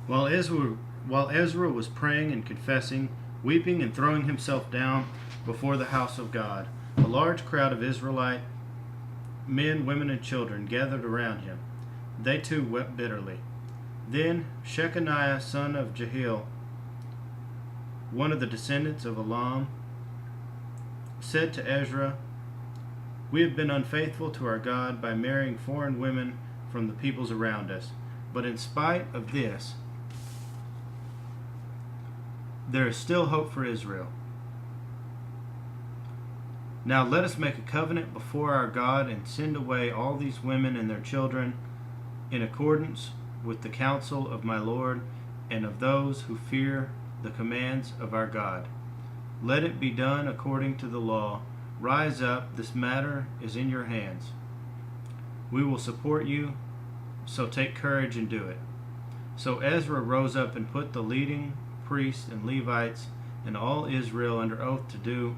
While Ezra, while Ezra was praying and confessing, weeping and throwing himself down before the house of God, a large crowd of Israelite men, women, and children gathered around him. They too wept bitterly. Then Shechaniah, son of Jehiel, one of the descendants of Elam, said to Ezra, "We have been unfaithful to our God by marrying foreign women from the peoples around us. But in spite of this, there is still hope for Israel. Now let us make a covenant before our God and send away all these women and their children in accordance with the counsel of my Lord and of those who fear the commands of our God. Let it be done according to the law. Rise up, this matter is in your hands. We will support you, so take courage and do it." So Ezra rose up and put the leading priests and Levites and all Israel under oath to do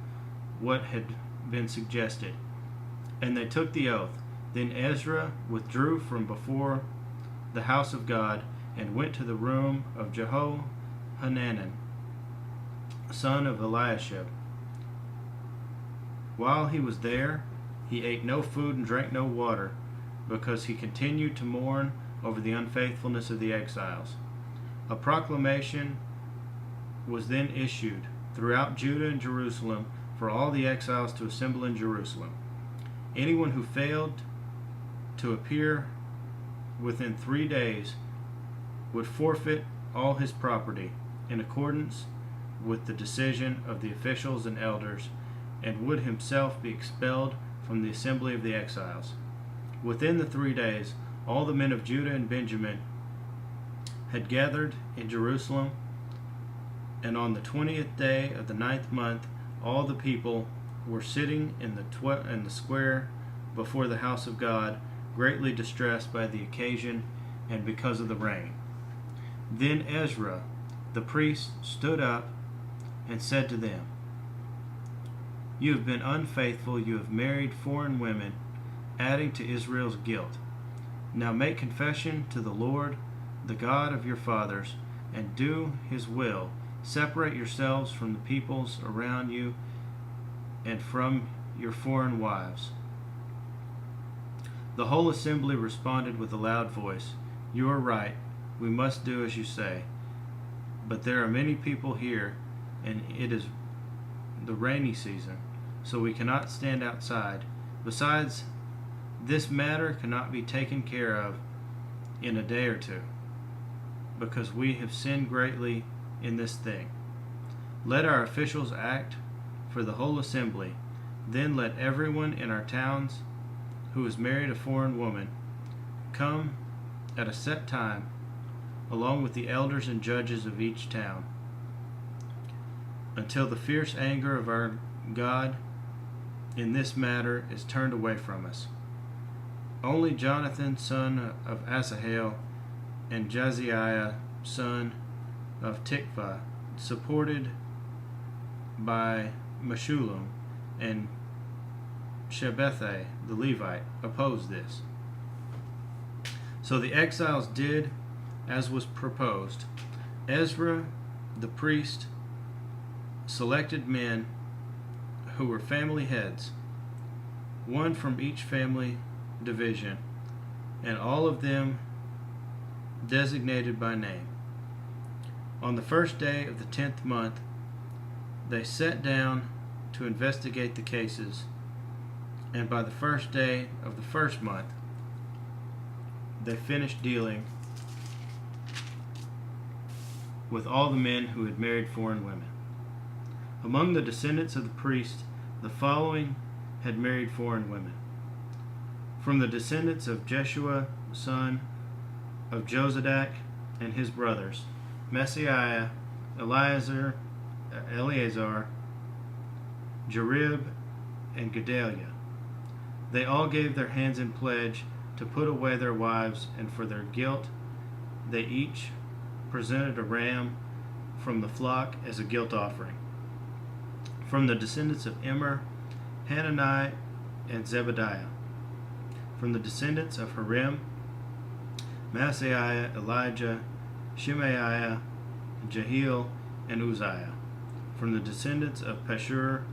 what had been suggested. And they took the oath. Then Ezra withdrew from before the house of God and went to the room of Jehohanan, son of Eliashib. While he was there, he ate no food and drank no water, because he continued to mourn over the unfaithfulness of the exiles. A proclamation was then issued throughout Judah and Jerusalem for all the exiles to assemble in Jerusalem. Anyone who failed to appear within 3 days would forfeit all his property in accordance with the decision of the officials and elders, and would himself be expelled from the assembly of the exiles. Within the 3 days, all the men of Judah and Benjamin had gathered in Jerusalem, and on the 20th day of the 9th month, all the people were sitting in the square before the house of God, greatly distressed by the occasion and because of the rain. Then Ezra, the priest, stood up and said to them, "You have been unfaithful, you have married foreign women, adding to Israel's guilt. Now make confession to the Lord, the God of your fathers, and do his will. Separate yourselves from the peoples around you and from your foreign wives." The whole assembly responded with a loud voice, "You are right, we must do as you say. But there are many people here, and it is the rainy season, so we cannot stand outside. Besides, this matter cannot be taken care of in a day or two, because we have sinned greatly in this thing. Let our officials act for the whole assembly. Then let everyone in our towns who has married a foreign woman come at a set time, along with the elders and judges of each town, until the fierce anger of our God in this matter is turned away from us." Only Jonathan, son of Asahel, and Jaziah, son of Tikvah, supported by Meshullam and Shabbethai the Levite, opposed this. So the exiles did as was proposed. Ezra the priest selected men who were family heads, one from each family division, and all of them designated by name. On the first day of the 10th month, they sat down to investigate the cases, and by the first day of the first month, they finished dealing with all the men who had married foreign women. Among the descendants of the priests, the following had married foreign women. From the descendants of Jeshua, son of Jozadak, and his brothers, Messiah, Eleazar, Jerib, and Gedaliah. They all gave their hands in pledge to put away their wives, and for their guilt they each presented a ram from the flock as a guilt offering. From the descendants of Immer, Hanani, and Zebediah. From the descendants of Harim, Maaseiah, Elijah, Shemaiah, Jehiel, and Uzziah. From the descendants of Pashur,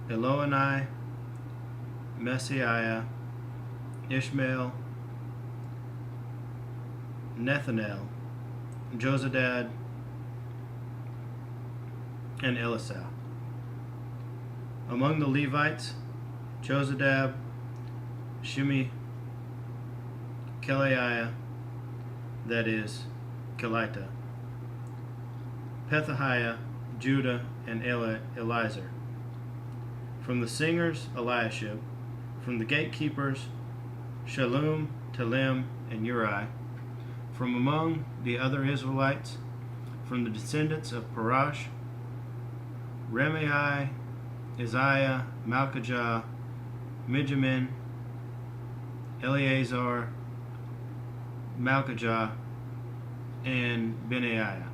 Eloni, Messiah, Ishmael, Nethanel, Jozadad, and Elisah. Among the Levites, Jozadab, Shimi, Kelaiah, that is, Kelita, Pethahiah, Judah, and Eliezer. From the singers, Eliashib. From the gatekeepers, Shallum, Telem, and Uri. From among the other Israelites, from the descendants of Parash, Remai, Isaiah, Malchijah, Mijamin, Eleazar, Malchijah, and Benaiah.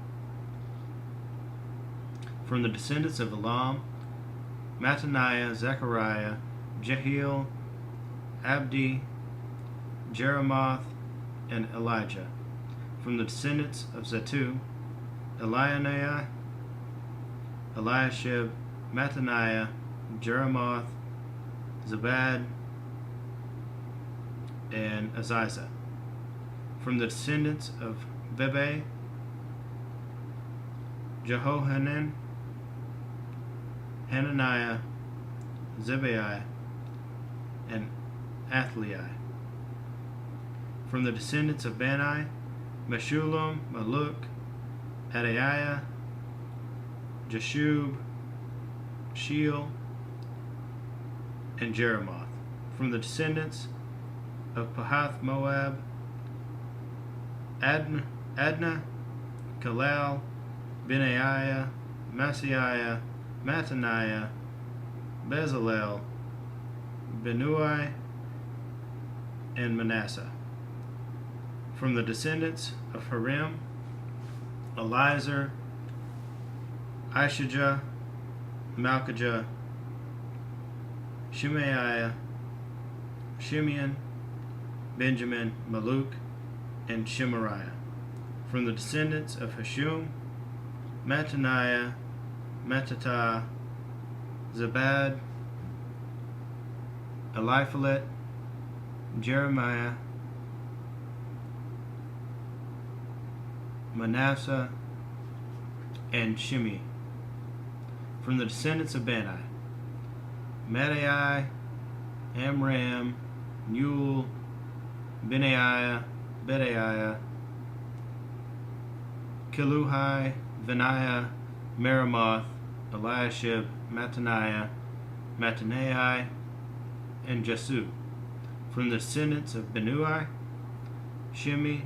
From the descendants of Elam, Mattaniah, Zechariah, Jehiel, Abdi, Jeremoth, and Elijah. From the descendants of Zatu, Elionai, Eliashib, Mattaniah, Jeremoth, Zabad, and Aziza. From the descendants of Bebe, Jehohanan, Hananiah, Zebai, and Athliah. From the descendants of Bani, Meshullam, Maluk, Adaiah, Jeshub, Sheol, and Jeremoth. From the descendants of Pahath Moab, Adnah, Kalal, Benaiah, Maaseiah, Mattaniah, Bezalel, Benui, and Manasseh. From the descendants of Harim, Eliezer, Ishijah, Malchijah, Shemaiah, Shimeon, Benjamin, Maluk, and Shemariah. From the descendants of Hashum, Mattaniah, Mattatah, Zabad, Eliphalet, Jeremiah, Manasseh, and Shimi. From the descendants of Bani, Madai, Amram, Newell, Benaiah, Bedaiah, Kiluhi, Benaiah, Meremoth, Eliashib, Mattaniah, Mattanai, and Jesu. From the descendants of Benui, Shimi,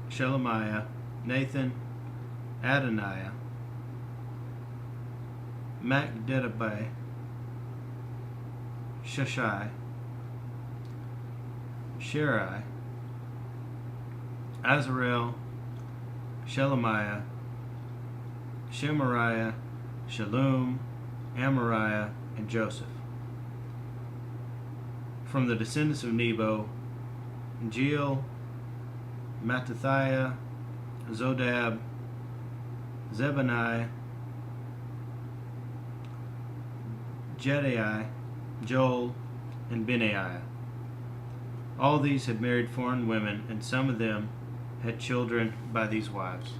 Shelemiah, Nathan, Adoniah, Macdedabai, Sheshai, Sherai, Azarel, Shelemiah, Shemariah, Shalom, Amariah, and Joseph. From the descendants of Nebo, Jeiel, Mattathiah, Zodab, Zebaniah, Jediah, Joel, and Benaiah. All these had married foreign women, and some of them had children by these wives.